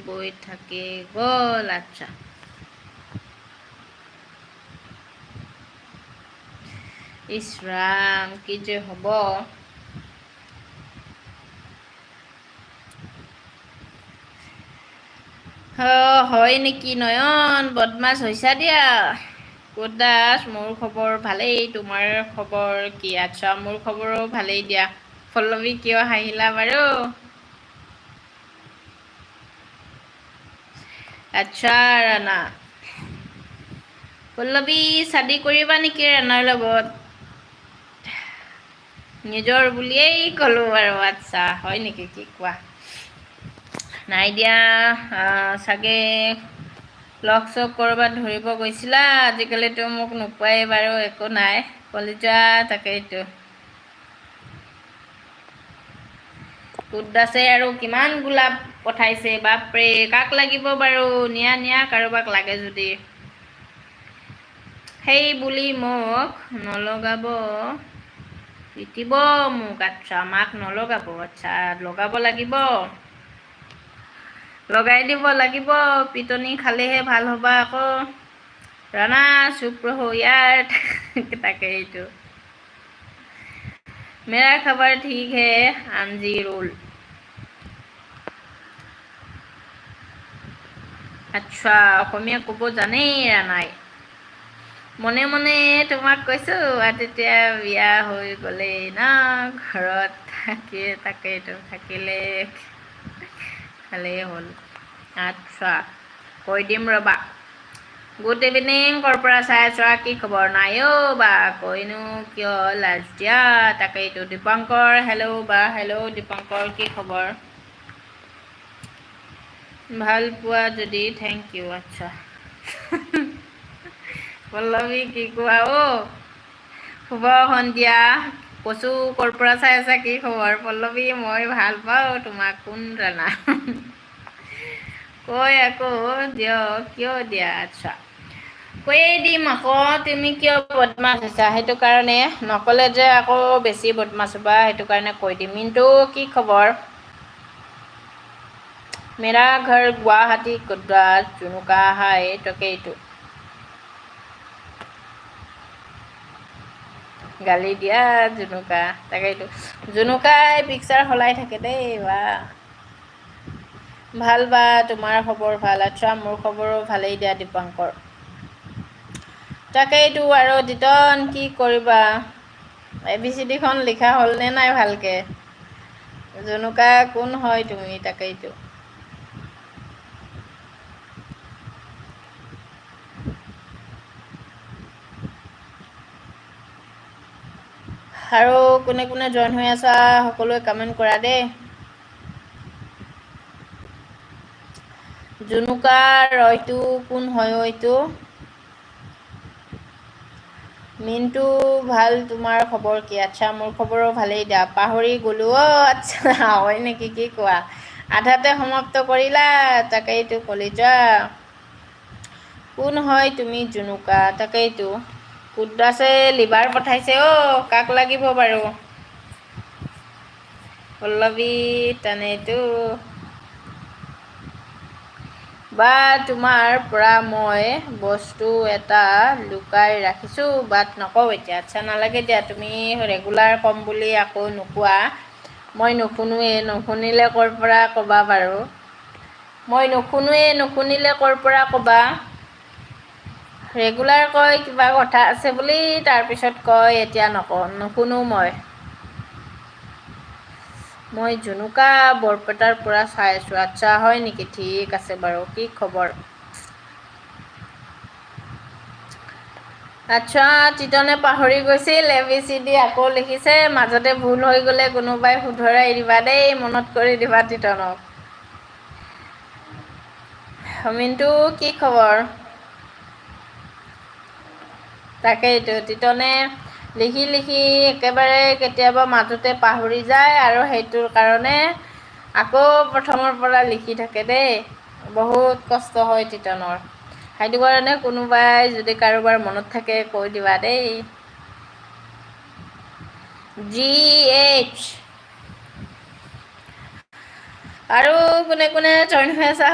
বই থাকে গ'ল। আচ্ছা ইছৰাম কি যে হ'ব। হয় নেকি নয়ন, বদমাছ হৈছা দিয়া। গুড দাস, মোৰ খবৰ ভালেই, তোমাৰ খবৰ কি? আচ্ছা মোৰ খবৰো ভালেই দিয়া। পল্লৱী কিয় হাঁহিলা বাৰু? আচ্ছা ৰাণা, পল্লৱী চাদি কৰিবা নেকি ৰাণাৰ লগত? নিজৰ বুলিয়েই ক'লো আৰু। আচ্ছা হয় নেকি, কি কোৱা? নাই দিয়া, চাগে লগ চগ ক'ৰবাত ধৰিব গৈছিলা, আজিকালিতো মোক নোপোৱাই বাৰু। একো নাই কলিজা, তাকেইতো কুদ্দাছে আৰু কিমান গোলাপ পঠাইছে বাপৰে, কাক লাগিব বাৰু? নিয়া নিয়া কাৰোবাক লাগে যদি। সেই বুলি মোক নলগাব, পিটিব মোক। আচ্ছা মাক নলগাব, আচ্ছা লগাব লাগিব, লগাই দিব লাগিব। পিটনি খালেহে ভাল হ'বা আকৌ। ৰাণা চুপ ৰহো ইয়াৰ। তাকেইটো মেৰা খবৰ ঠিক হে আনজি ৰোল। আচ্ছা অসমীয়া ক'ব জানেই ৰাণাই। মনে মনে তোমাক কৈছো, আৰু তেতিয়া বিয়া হৈ গ'লেই ন ঘৰত থাকি, তাকেইতো থাকিলে ভালেই হ'ল। আচ্ছা কৈ দিম ৰ'বা। গুড ইভিনিং, ক'ৰ পৰা চাই আছা, কি খবৰ? নাই অ' বা কৈনো কিয় লাজ দিয়া, তাকেইতো। দীপংকৰ হেল্ল' বা, হেল্ল' দীপংকৰ, কি খবৰ? ভাল পোৱা যদি থেংক ইউ। আচ্ছা পল্লৱী কি কোৱা অ'? শুভ সন্ধিয়া। কচু ক'ৰ পৰা চাই আছা, কি খবৰ? পল্লৱী মই ভাল পাওঁ তোমাক। কোন ৰাণা? কৈ আকৌ দিয়ক, কিয় দিয়া? আচ্ছা কৈয়ে দিম আকৌ, তুমি কিয় বদমাছ হৈছা সেইটো কাৰণে। নক'লে যে আকৌ বেছি বদমাছ হ'বা, সেইটো কাৰণে কৈ দিম। মিণ্টু কি খবৰ? মেৰা ঘৰ গুৱাহাটী কদ্ৰাত, জুনুকা হাই। তাকেইটো গালি দিয়া জুনুকা, তাকেইতো জুনুকাই পিকচাৰ সলাই থাকে দেই বা। ভাল বা, তোমাৰ খবৰ ভাল? আচ্ছা মোৰ খবৰো ভালেই দিয়া দীপংকৰ। তাকেইতো আৰু দিতন কি কৰিবা, ABCD খন লিখা হ'লনে নাই ভালকে? জুনুকা কোন হয় তুমি? তাকেইতো আৰু কোনে কোনে জইন হৈ আছা সকলোৱে কমেণ্ট কৰা দেই। জুনুকাৰ ৰয়টো কোন হয় এইটো? মিণ্টু ভাল, তোমাৰ খবৰ কি? আচ্ছা মোৰ খবৰো ভালেই দিয়া। পাহৰি গ'লো অ'। আচ্ছা হয় নেকি, কি কোৱা? আধাতে সমাপ্ত কৰিলা, তাকেইতো কলিজা। কোন হয় তুমি জুনুকা? তাকেইতো কুদ্দাছে লিভাৰ পঠাইছে অ', কাক লাগিব বাৰু? পল্লৱী তানেইটো বা, তোমাৰ পৰা মই বস্তু এটা লুকাই ৰাখিছোঁ, বাট নকওঁ এতিয়া। আচ্ছা নালাগে দিয়া, তুমি ৰেগুলাৰ ক'ম বুলি আকৌ নোকোৱা। মই নুশুনোৱেই, নুশুনিলে ক'ৰ পৰা ক'বা বাৰু। মই নুশুনোৱেই, নুশুনিলে ক'ৰ পৰা ক'বা। ৰেগুলাৰ কয় কিবা কথা আছে বুলি, তাৰপিছত কয় এতিয়া নকওঁ, নুশুনো মই। মই জুনুকা বৰপেটাৰ পৰা চাই আছোঁ। আচ্ছা হয় নেকি, ঠিক আছে বাৰু। কি খবৰ? আচ্ছা তিতনে পাহৰি গৈছিল, ABCD আকৌ লিখিছে। মাজতে ভুল হৈ গ'লে কোনোবাই শুধৰাই দিবা দেই, মনত কৰি দিবা তিতনক। মিণ্টু কি খবৰ? তাকেইতো তিতনে লিখি লিখি একেবাৰে কেতিয়াবা মাজতে পাহৰি যায়, আৰু সেইটোৰ কাৰণে আকৌ প্ৰথমৰ পৰা লিখি থাকে দেই। বহুত কষ্ট হয় তিতনৰ, সেইটো কাৰণে কোনোবাই যদি কাৰোবাৰ মনত থাকে কৈ দিবা দেই। GH আৰু কোনে কোনে জইন হৈ আছা